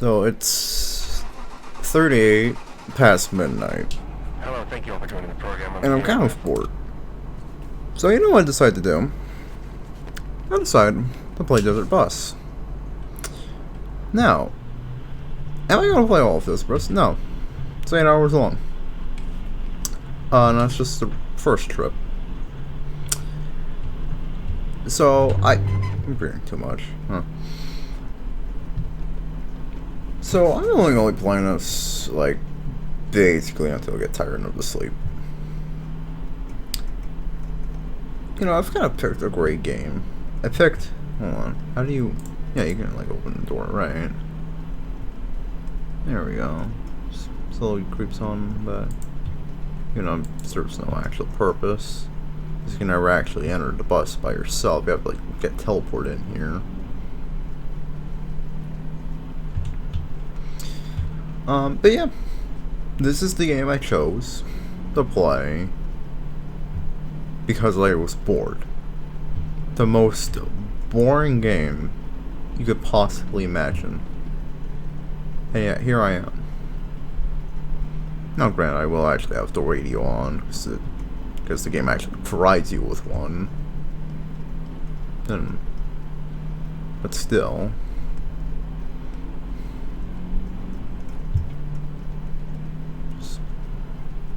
So it's 38 past midnight, Hello, thank you all for joining the program. and I'm kind of bored. So you know what I decided to do? I decided to play Desert Bus. Now, am I going to play all of this, Bruce? No. It's 8 hours long. And that's just the first trip. So, I'm reading too much. Huh. So, I'm only going to be playing this, like, basically until I get tired and go to sleep. You know, I've kind of picked a great game. Hold on, how do you, yeah, you can, like, open the door, right? There we go. Slowly creeps on, but, you know, serves no actual purpose. You can never actually enter the bus by yourself. You have to, like, get teleported in here. But yeah, this is the game I chose to play because I was bored. The most boring game you could possibly imagine. And yet, here I am. Now, granted, I will actually have the radio on because the game actually provides you with one. But still.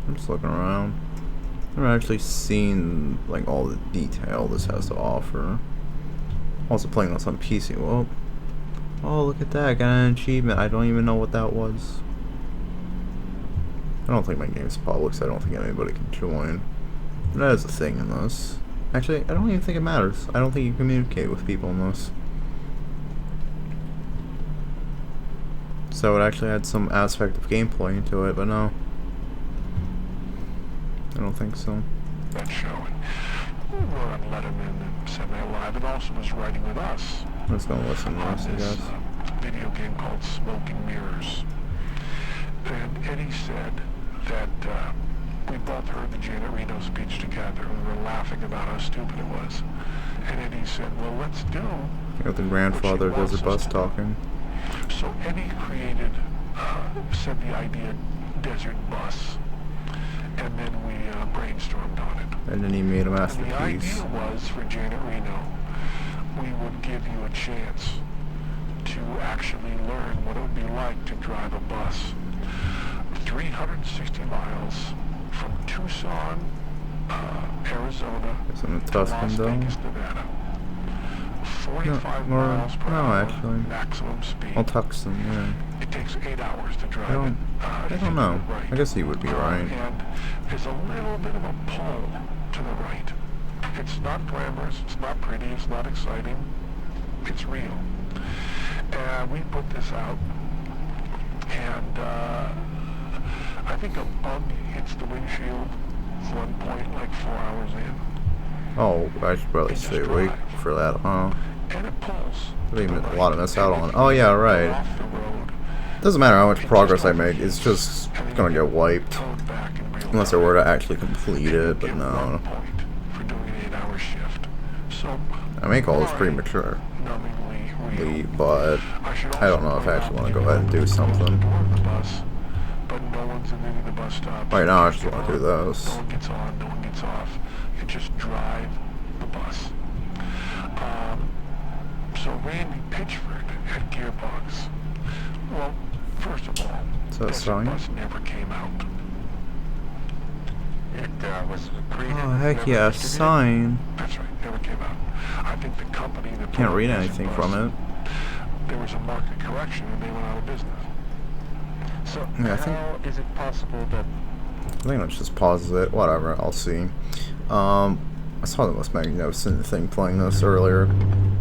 I'm just looking around. I've never actually seen like all the detail this has to offer. Also playing on some PC. Well, oh, look at that! I got an achievement. I don't even know what that was. I don't think my game's public, so I don't think anybody can join. But that is a thing in this. Actually, I don't even think it matters. I don't think you communicate with people in this. So it actually had some aspect of gameplay into it, but no. I don't think so. That show. We were on Letterman and Saturday Night Live, and also was writing with us. I'm just gonna listen to this, I guess. Video game called Smoke and Mirrors. And Eddie said that we both heard the Janet Reno speech together, and we were laughing about how stupid it was. And Eddie said, well, let's do. You got the grandfather Desert Bus talking. So Eddie said the idea Desert Bus. And then we brainstormed on it. And then he made a masterpiece. And the idea was for Janet Reno, we would give you a chance to actually learn what it would be like to drive a bus 360 miles from Tucson, Arizona, to Las Vegas, Nevada. 45 miles per hour, actually. maximum speed. I'll Tucson, yeah. It takes 8 hours to drive it. I don't know. Right. I guess he would be right. And there's a little bit of a pull to the right. It's not glamorous, it's not pretty, it's not exciting. It's real. And we put this out, and I think a bug hits the windshield at one point, like 4 hours in. Oh, I should probably stay awake for that, huh? And it pulls. There's even a lot to miss out on. Oh yeah, right. Doesn't matter how much progress I make, it's just gonna get wiped. Unless I were to actually complete it, but no. I make all this prematurely, but I don't know if I actually want to go ahead and do something. Right now I just want to do this. No one gets on, no one gets off. You just drive the bus. So Randy Pitchford at Gearbox. Well, first of all, Desert Bus never came out. It was created. Oh heck yeah, a sign. That's right, never came out. I think the company that Can't read anything from it. There was a market correction and they went out of business. So Yeah, how is it possible that? I think let's just pause it. Whatever, I'll see. I saw the most magnificent thing playing this earlier,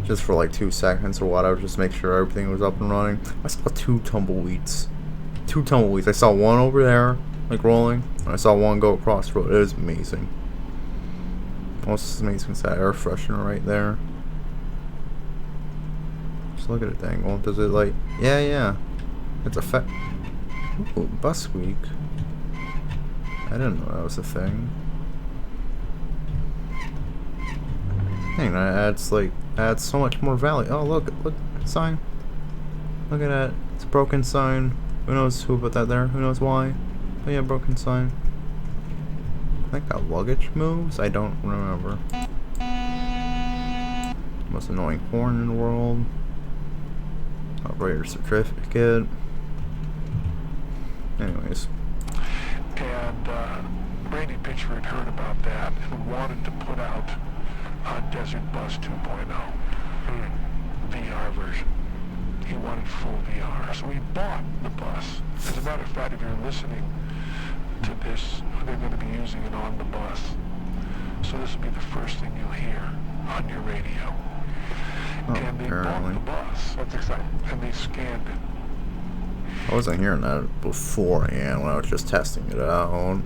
just for like 2 seconds or whatever, just to make sure everything was up and running. I saw 2 tumbleweeds. 2 tumbleweeds. I saw one over there, like rolling, and I saw one go across the road. It is amazing. Almost as amazing as that air freshener right there. Just look at it, dang. Well, does it like? Yeah. It's a Ooh, bus squeak. I didn't know that was a thing. Dang, that adds so much more value. Oh look, sign. Look at that. It's a broken sign. Who knows who put that there? Who knows why? But yeah, broken sign. I think that luggage moves? I don't remember. Most annoying horn in the world. Operator certificate. Anyways. And Randy Pitchford heard about that and wanted to put out Desert Bus 2.0 VR version. He wanted full VR, so he bought the bus. As a matter of fact, if you're listening to this, they're going to be using it on the bus. So this will be the first thing you'll hear on your radio. Oh, And they apparently. bought the bus. That's exciting. And they scanned it. I wasn't hearing that beforehand when I was just testing it out.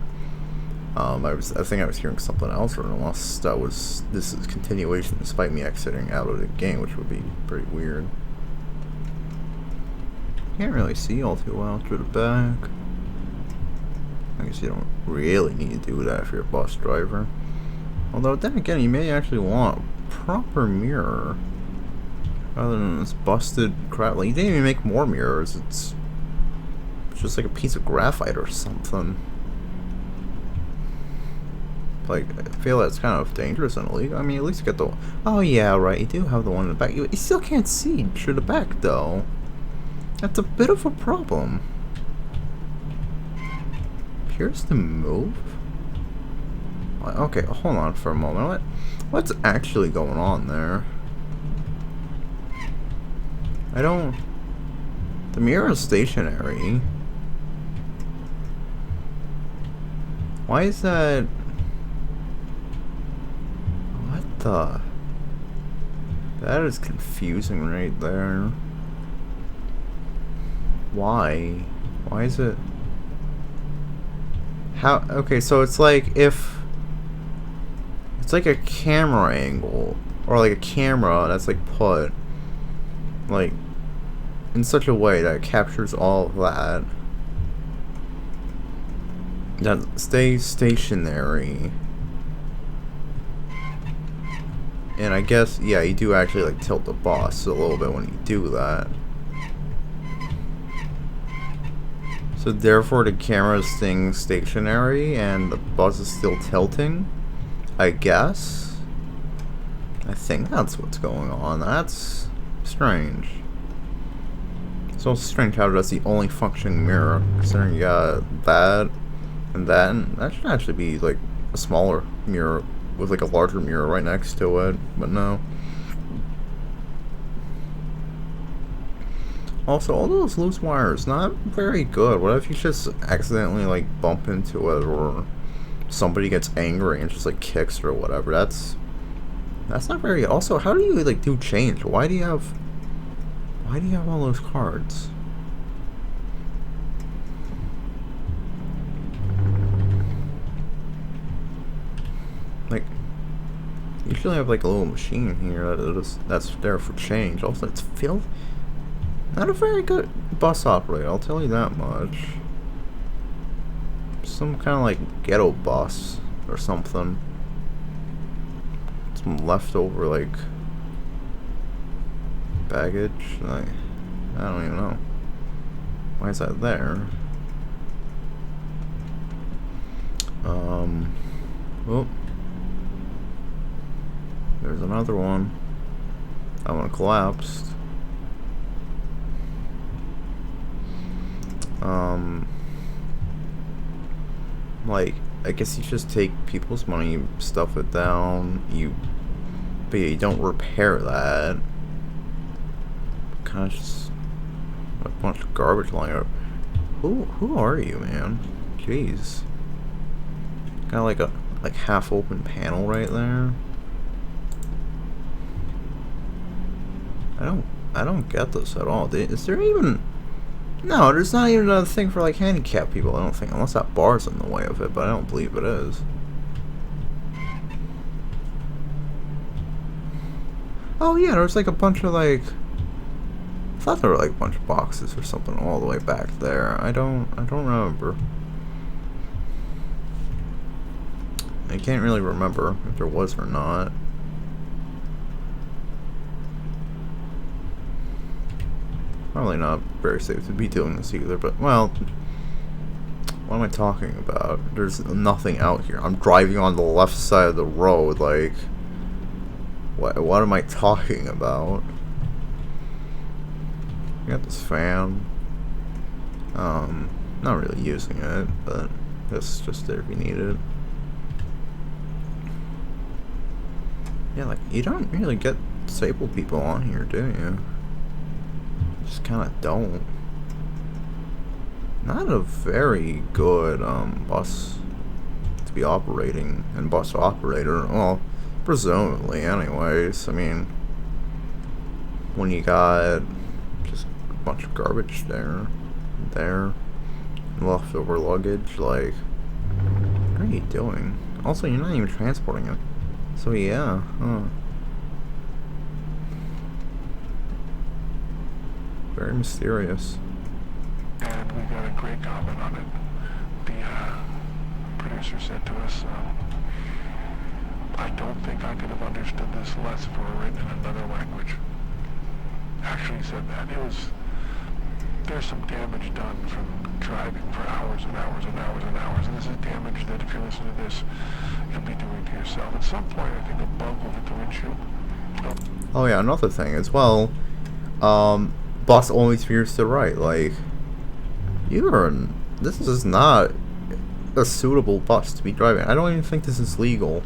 I think I was hearing something else, or unless this is continuation despite me exiting out of the game, which would be pretty weird. Can't really see all too well through the back. I guess you don't really need to do that if you're a bus driver. Although then again, you may actually want a proper mirror rather than this busted crap. Like, you didn't even make more mirrors. It's just like a piece of graphite or something. Like, I feel that's kind of dangerous and illegal. I mean, at least you get the... Oh, yeah, right. You do have the one in the back. You still can't see through the back, though. That's a bit of a problem. Appears to move? Okay, hold on for a moment. What's actually going on there? I don't... The mirror is stationary. Why is that... What the... That is confusing right there. Why? Why is it... How... Okay, so it's like if... It's like a camera angle. Or like a camera that's like put... Like... in such a way that it captures all of that. That stays stationary. And I guess, yeah, you do actually like tilt the bus a little bit when you do that. So therefore the camera is staying stationary and the bus is still tilting, I guess. I think that's what's going on. That's strange. It's also strange how that's the only functioning mirror, considering you got that and that, and that should actually be like a smaller mirror with like a larger mirror right next to it, but no. Also, all those loose wires, not very good. What if you just accidentally like bump into it, or somebody gets angry and just like kicks or whatever? That's not very. Also, how do you like do change? Why do you have all those cards? Like, you usually have like a little machine here that's there for change. Also, it's filled. Not a very good bus operator, I'll tell you that much. Some kind of like ghetto bus or something. Some leftover like baggage. Like, I don't even know. Why is that there? Oh. There's another one. That one collapsed. Like, I guess you just take people's money, stuff it down, but you don't repair that. Kind of just a bunch of garbage lying up. Who are you, man? Jeez. Got like a half open panel right there. I don't get this at all. Is there even... No, there's not even a thing for like handicapped people, I don't think, unless that bar's in the way of it, but I don't believe it is. Oh yeah, there's like a bunch of like... I thought there were like a bunch of boxes or something all the way back there. I don't remember. I can't really remember if there was or not. probably not very safe to be doing this either, but, well, what am I talking about? There's nothing out here. I'm driving on the left side of the road, like, what am I talking about? I got this fan. Not really using it, but it's just there if you need it. Yeah, like, you don't really get disabled people on here, do you? Just kind of don't. Not a very good bus to be operating and bus operator. Well, presumably, anyways. I mean, when you got just a bunch of garbage there, leftover luggage, like, what are you doing? Also, you're not even transporting it. So yeah, very mysterious. And we got a great comment on it. The producer said to us, I don't think I could have understood this less if it were written in another language. Actually said that. There's some damage done from driving for hours and hours and hours and hours, and this is damage that if you listen to this, you'll be doing to yourself. At some point, I think a bug will hit the windshield. Oh yeah, another thing as well, bus only veers to the right, like, this is not a suitable bus to be driving. I don't even think this is legal.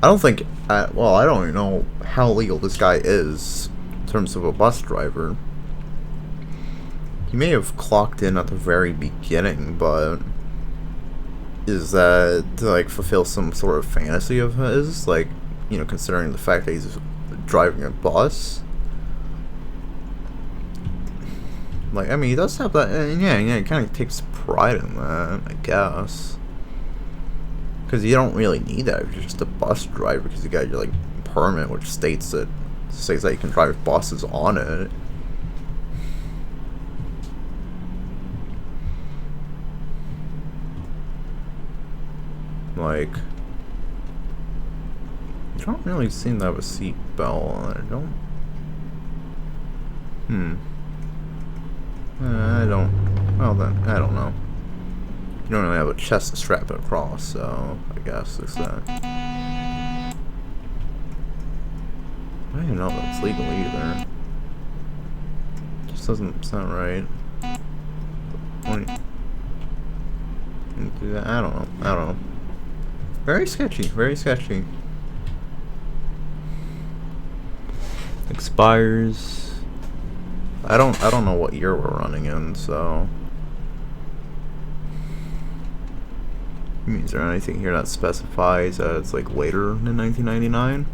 I don't think, well, I don't even know how legal this guy is in terms of a bus driver. He may have clocked in at the very beginning, but is that to, like, fulfill some sort of fantasy of his? Like, you know, considering the fact that he's driving a bus? Like, I mean, he does have that, yeah, he kind of takes pride in that, I guess. Because you don't really need that if you're just a bus driver, because you got your, like, permit, which states that you can drive buses on it. Like, you don't really seem to have a seat belt on it, don't? Well then, I don't know. You don't really have a chest to strap it across, so I guess it's that. I don't even know if that's legal either. Just doesn't sound right. When you do that, I don't know. Very sketchy, very sketchy. Expires. I don't know what year we're running in, so. Is there anything here that specifies that it's like later than 1999?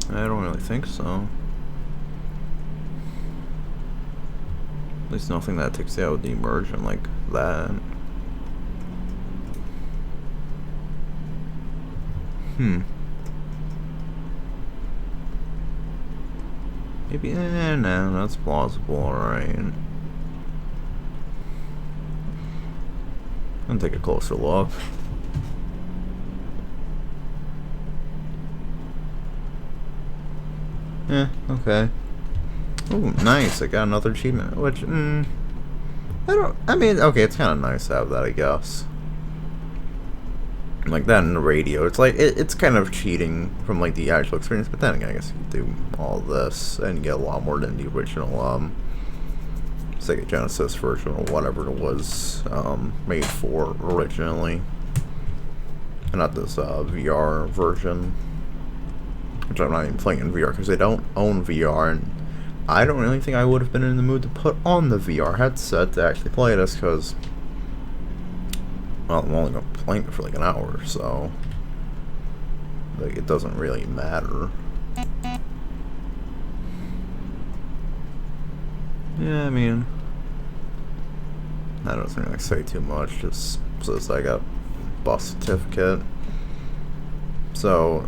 I don't really think so. At least nothing that takes out the immersion like that. Maybe, no, that's plausible, alright. I'll take a closer look. Okay. Ooh, nice, I got another achievement, which, okay, it's kind of nice to have that, I guess. Like that in the radio, it's like, it's kind of cheating from, like, the actual experience, but then again, I guess you can do all this and get a lot more than the original, Sega Genesis version, or whatever it was, made for originally. And not this, VR version. Which I'm not even playing in VR, because I don't own VR, and I don't really think I would have been in the mood to put on the VR headset to actually play this, because, well, I'm only going to be playing it for like an hour, so, like, it doesn't really matter. Yeah, I mean, that doesn't really say too much, just says I got bus certificate. So,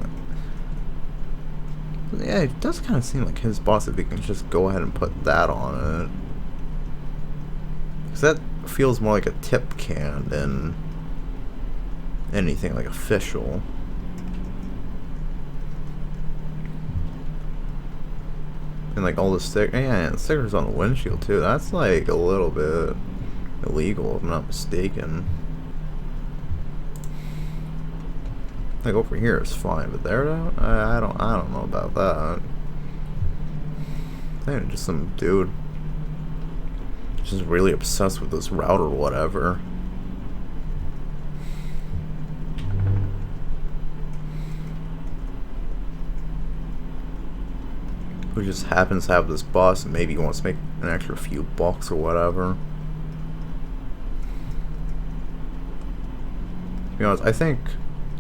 yeah, it does kind of seem like his boss, if he can just go ahead and put that on it. Because that feels more like a tip can than anything like official. And like all the yeah, and stickers on the windshield too. That's like a little bit illegal if I'm not mistaken. Like over here is fine, but there though, I don't know about that. I think just some dude just really obsessed with this route or whatever. Who just happens to have this bus and maybe wants to make an extra few bucks or whatever. To be honest, I think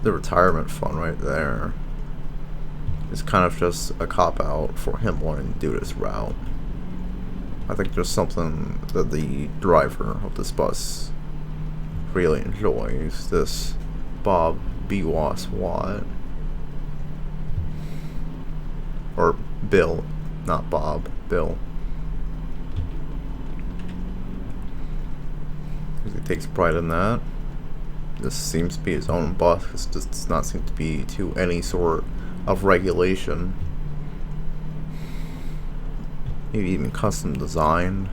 the retirement fund right there is kind of just a cop-out for him wanting to do this route. I think there's something that the driver of this bus really enjoys. This Bob B-Was Watt. Or Bill, not Bob, Bill. He takes pride in that. This seems to be his own bus. This does not seem to be to any sort of regulation. Maybe even custom designed,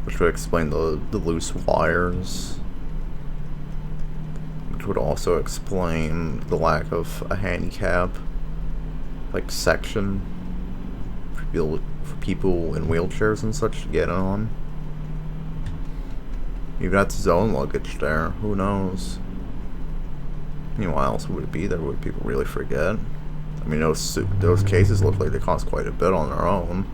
which would explain the loose wires. Which would also explain the lack of a handicap like section for people in wheelchairs and such to get on. Maybe that's his own luggage there. Who knows? I mean, why else would it be there? Would people really forget? I mean, those cases look like they cost quite a bit on their own.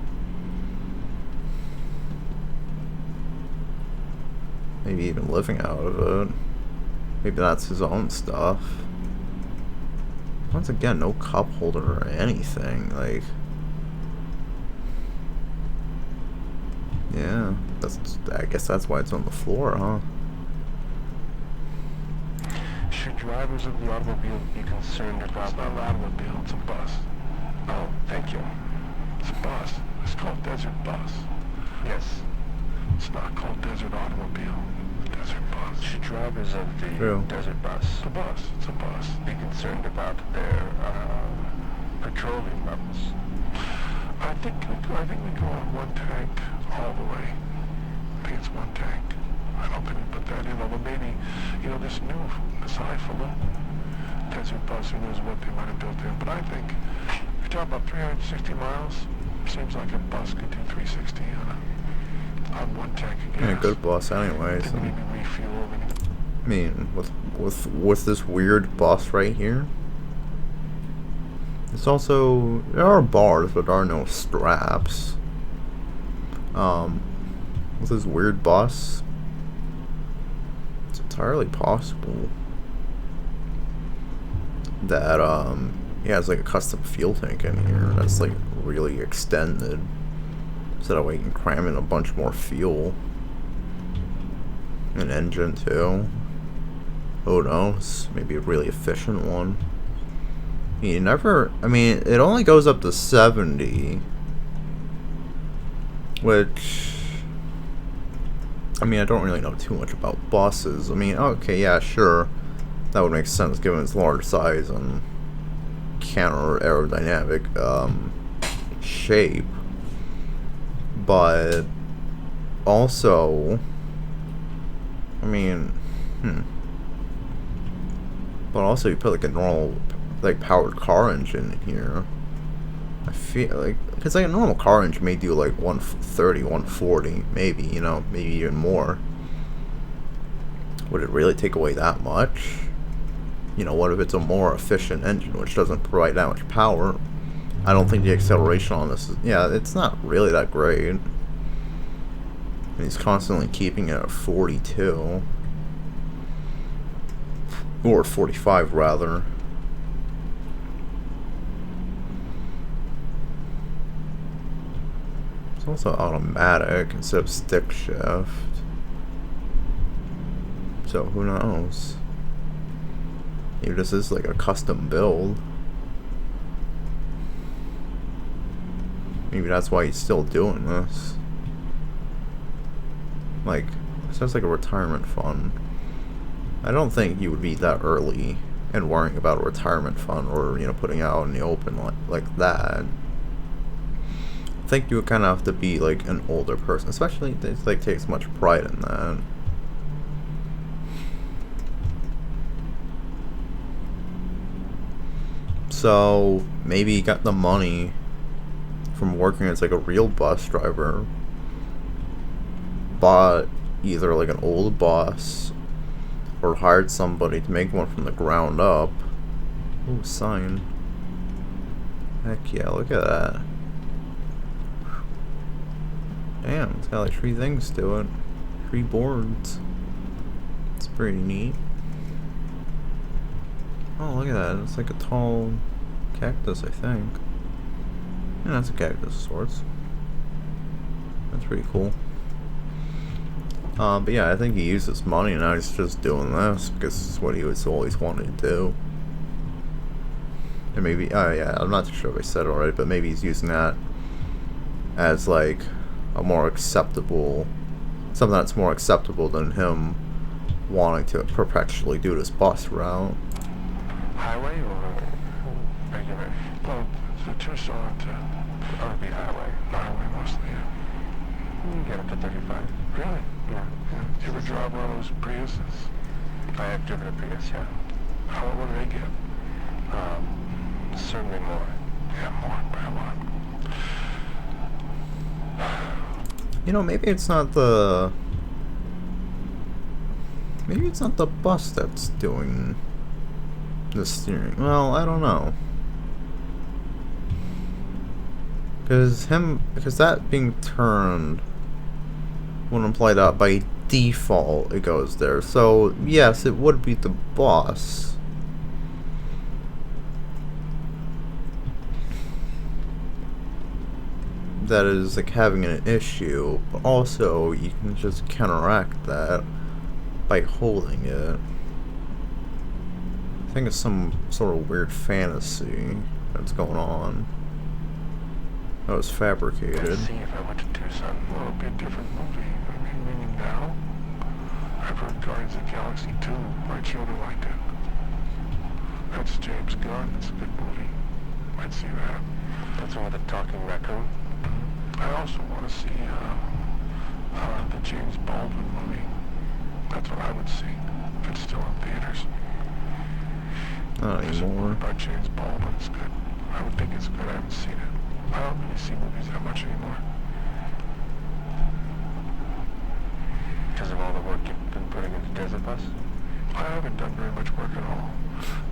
Maybe even living out of it. Maybe that's his own stuff. Once again, no cup holder or anything. Like, yeah, I guess that's why it's on the floor, huh? Should drivers of the automobile be concerned about the automobile? It's a bus. Oh, thank you. It's a bus. It's called Desert Bus. Yes. It's not called Desert Automobile. Desert Bus. Should drivers of the Desert Bus, it's a bus, be concerned about their petroleum levels? I think we go on one tank all the way. I think it's one tank. I don't think we put that in, although maybe, this highfalutin Desert Bus, who knows what they might have built in. But I think, if you're talking about 360 miles, seems like a bus could do 360 on one tank of gas. Yeah, good bus anyways. Maybe refuel. I mean, with this weird bus right here, it's also, there are bars, but there are no straps. With this weird bus, it's entirely possible that he has like a custom fuel tank in here that's like really extended, so that way you can cram in a bunch more fuel. An engine too. Who knows? Maybe a really efficient one. It only goes up to 70. Which, I don't really know too much about buses. Okay, yeah, sure. That would make sense given its large size and counter aerodynamic shape. But also, but also you put like a normal, like, powered car engine in here. I feel like, because like a normal car engine may do like 130, 140, maybe, maybe even more. Would it really take away that much? What if it's a more efficient engine which doesn't provide that much power? I don't think the acceleration on this it's not really that great. And he's constantly keeping it at 42. Or 45 rather. It's also automatic instead of stick shift. So who knows? Maybe this is like a custom build. Maybe that's why he's still doing this. Like, it sounds like a retirement fund. I don't think you would be that early and worrying about a retirement fund or, putting it out in the open like that. think you would kind of have to be like an older person, especially they like takes much pride in that. So maybe he got the money from working as like a real bus driver, bought either like an old bus or hired somebody to make one from the ground up. Ooh, sign. Heck yeah, look at that. Damn, it's got like 3 things to it. 3 boards. It's pretty neat. Oh, look at that. It's like a tall cactus, I think. Yeah, that's a cactus of sorts. That's pretty cool. But yeah, I think he used his money and now he's just doing this because it's what he was always wanted to do. And maybe, oh yeah, I'm not too sure if I said it already, but maybe he's using that as like a more acceptable, something that's more acceptable than him wanting to perpetually do this bus route. Highway or regular? Well, the Tucson to RV highway. Highway mostly, yeah. You can get up to 35. Really? Yeah. You ever drive one of those Priuses? I have driven a Prius, yeah. What do they get? Certainly more. Yeah, more by a lot. You know, maybe it's not the bus that's doing the steering. Well, I don't know. Because that being turned would imply that by default it goes there. So yes, it would be the bus. That is like having an issue, but also you can just counteract that by holding it. I think it's some sort of weird fantasy that's going on. That was fabricated. Let's see if I went to Tucson. Well, it'll be a different movie. I mean now, I've heard Guardians of the Galaxy 2. My children liked it. That's James Gunn. It's a good movie. Might see that. That's one with the talking raccoon. I also want to see the James Baldwin movie. That's what I would see if it's still in theaters. Not There's anymore. one about James Baldwin. It's good. I would think it's good. I haven't seen it. I don't really see movies that much anymore. Because of all the work you've been putting into Desert Bus? I haven't done very much work at all.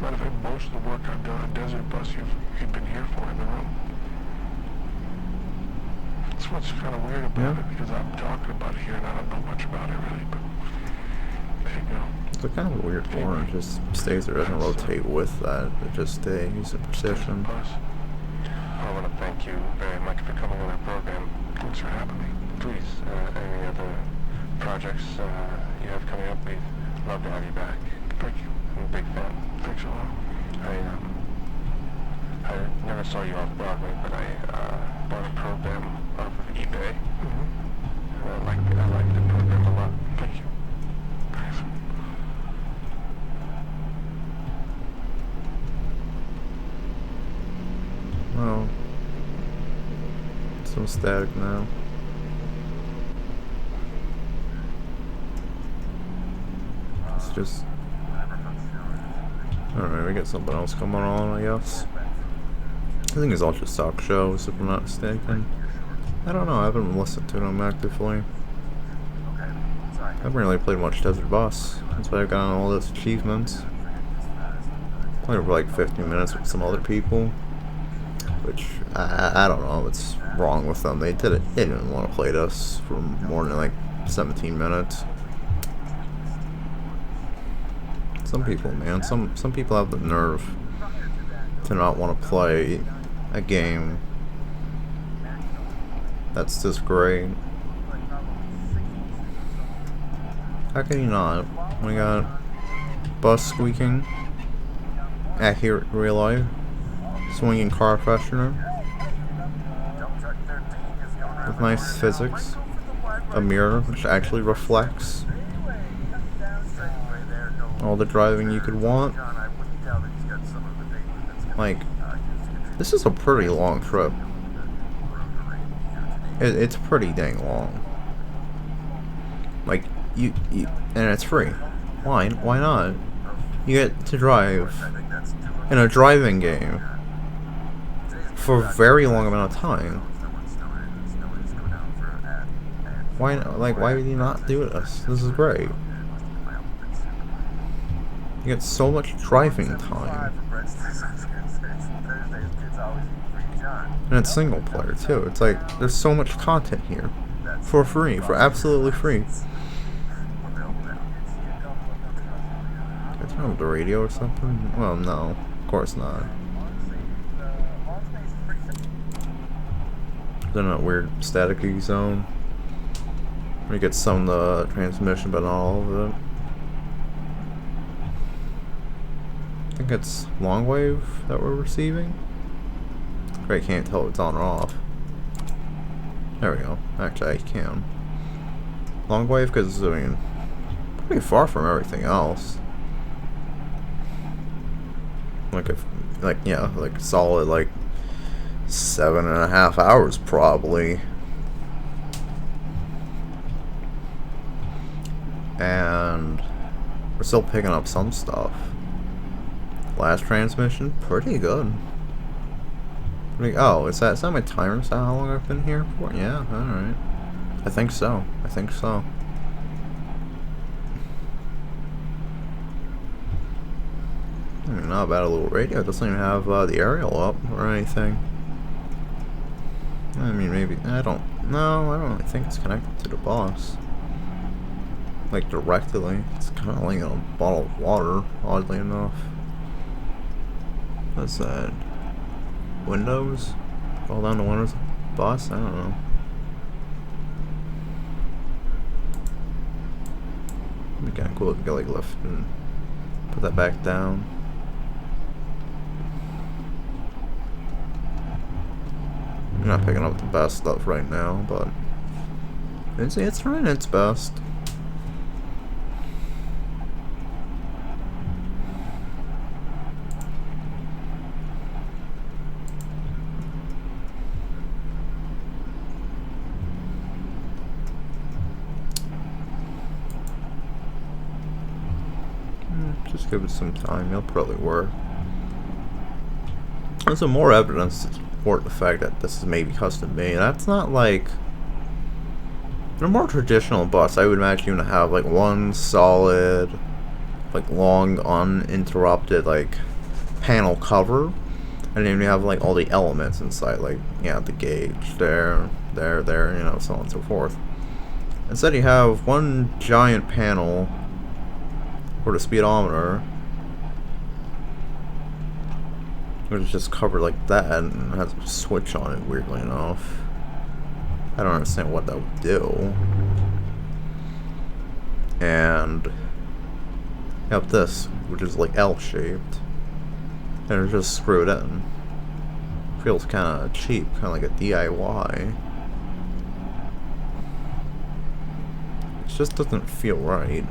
Matter of fact, most of the work I've done on Desert Bus, you've been here for in the room. That's what's kind of weird about it, because I'm talking about it here and I don't know much about it really, but there you go. It's a kind of a weird form. It just stays there, doesn't rotate with that. It just stays in position. Bus. I want to thank you very much for coming on our program. Thanks for having me. Please, any other projects you have coming up, we'd love to have you back. Thank you. I'm a big fan. Thanks a lot. I never saw you off Broadway, but I bought a program off of eBay. Mm-hmm. I like the program a lot. Thank you. Thanks. Oh. Some static now. It's just... Alright, we got something else coming on, I guess. I think it's Ultra Stock shows, if I'm not mistaken. I don't know, I haven't listened to them actively. I haven't really played much Desert Bus. That's why I've gotten all those achievements. Played for like 15 minutes with some other people. Which, I don't know what's wrong with them. They didn't want to play this for more than like 17 minutes. Some people, man, some people have the nerve to not want to play a game that's this great. How can you not? We got bus squeaking, accurate real life, swinging car freshener, with nice physics, a mirror which actually reflects, all the driving you could want. Like, this is a pretty long trip. It's pretty dang long. Like, and it's free. Why not? You get to drive in a driving game for a very long amount of time. Why would you not do this? This is great. You get so much driving time. And it's single player too. It's like, there's so much content here. For free. For absolutely free. Can I turn on the radio or something? Well, no. Of course not. Then a weird staticky zone. Where you get some of the transmission, but not all of it. I think it's long wave that we're receiving. I can't tell if it's on or off. There we go. Actually, I can. Long wave, because I mean, pretty far from everything else. Like like solid like 7.5 hours probably. And we're still picking up some stuff. Last transmission, pretty good. Oh, is that my timer? Is that how long I've been here for? Yeah, alright. I think so. I mean, not bad, a little radio. It doesn't even have the aerial up or anything. I mean, maybe, I don't really think it's connected to the bus. Like, directly. It's kind of like a bottle of water, oddly enough. What's that? Windows? All down the windows of the bus? I don't know. It'd be kind of cool if you could like lift and put that back down. I'm not picking up the best stuff right now, but it's trying its best. Just give it some time, it'll probably work. There's some more evidence to support the fact that this is maybe custom made. That's not like... In a more traditional bus, I would imagine you would have like one solid, like long, uninterrupted, like, panel cover. And then you have like all the elements inside, like, yeah, the gauge, there, you know, so on and so forth. Instead you have one giant panel for the speedometer, which is just covered like that and has a switch on it, weirdly enough. I don't understand what that would do. And you have this, which is like L-shaped, and it's just screwed in. Feels kind of cheap, kind of like a DIY. It just doesn't feel right.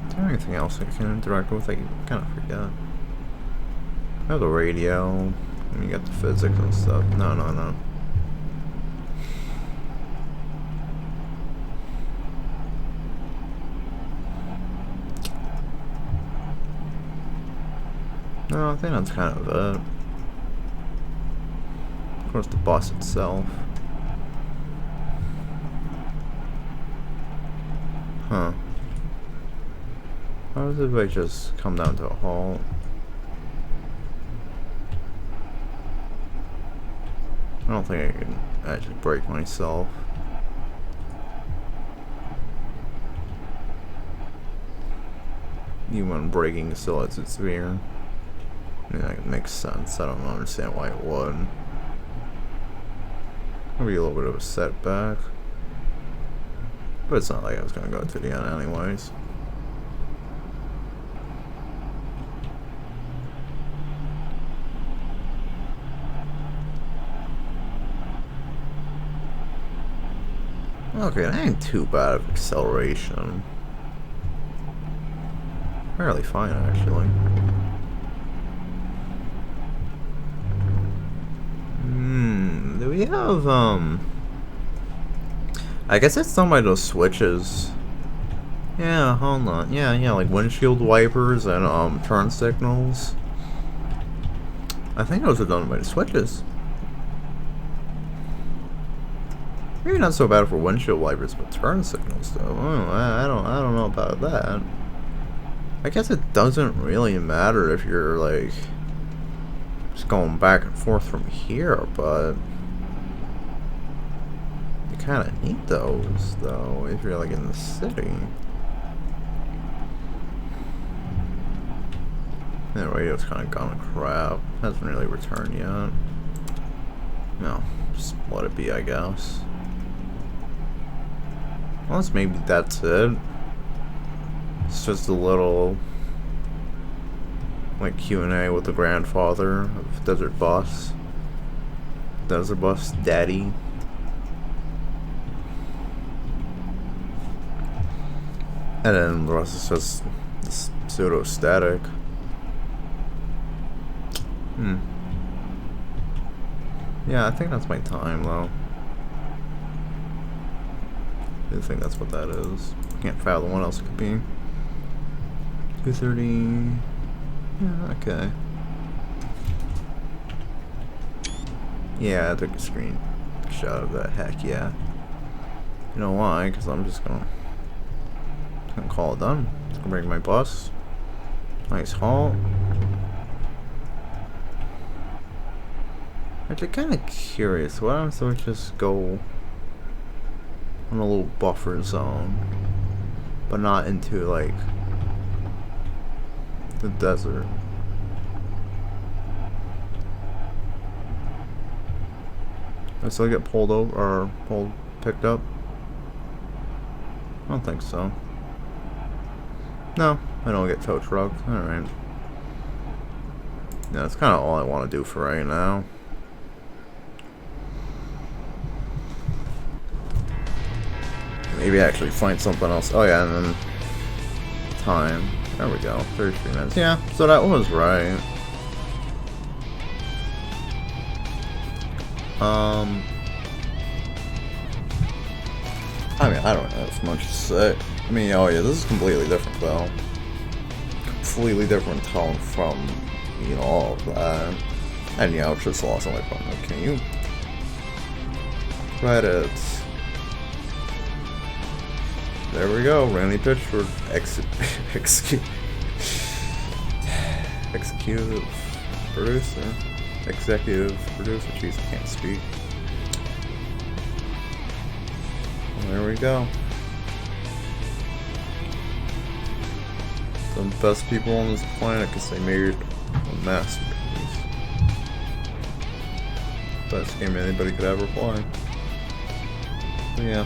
Is there anything else I can interact with? I kind of forget. I have the radio, and you got the physics and stuff. No. No, I think that's kind of it. Of course, the bus itself. Huh. How does everybody just come down to a halt? I don't think I can actually brake myself. Even when braking still at its severe. I mean, that makes sense. I don't understand why it would. Maybe a little bit of a setback. But it's not like I was gonna go to the end anyways. Okay, that ain't too bad of acceleration. Fairly fine, actually. we have, I guess it's done by those switches. Yeah, hold on. Yeah, like windshield wipers and, turn signals. I think those are done by the switches. Maybe not so bad for windshield wipers, but turn signals, though. Oh, I don't know about that. I guess it doesn't really matter if you're, like, just going back and forth from here, but you kind of need those, though, if you're, like, in the city. The radio's kind of gone to crap. Hasn't really returned yet. No, just let it be, I guess. Unless maybe that's it. It's just a little, like, Q&A with the grandfather of Desert Bus. Desert Bus Daddy. And then the rest is just pseudo-static. Yeah, I think that's my time, though. I do think that's what that is. Can't fathom what else it could be. 2:30. Yeah, okay. Yeah, I took a screenshot of that. Heck yeah. You know why? Because I'm just gonna call it done. Just gonna bring my bus. Nice halt. Actually, kind of curious. Why don't I just go on a little buffer zone, but not into, like, the desert? I still get pulled over or picked up? I don't think so. No, I don't get tow trucked. Alright. Yeah, that's kind of all I want to do for right now. Maybe actually find something else. Oh yeah, and then time. There we go. 33 minutes. Yeah, so that was right. I mean, I don't have much to say. I mean, oh yeah, this is completely different though. Completely different tone from, you know, all of that. And yeah, I was just lost on my phone. Can you? Credits. There we go, Randy Pitchford, executive producer. Jeez, I can't speak. Well, there we go. The best people on this planet because they made a masterpiece. Best game anybody could ever play. But yeah.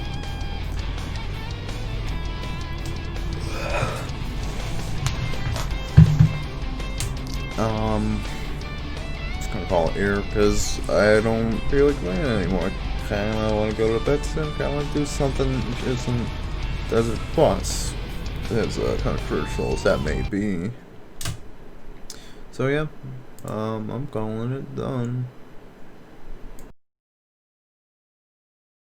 Just gonna call it here because I don't feel like playing anymore. I kinda wanna go to bed soon, kinda wanna do something which isn't Desert Bus. As controversial as that may be. So yeah, I'm calling it done.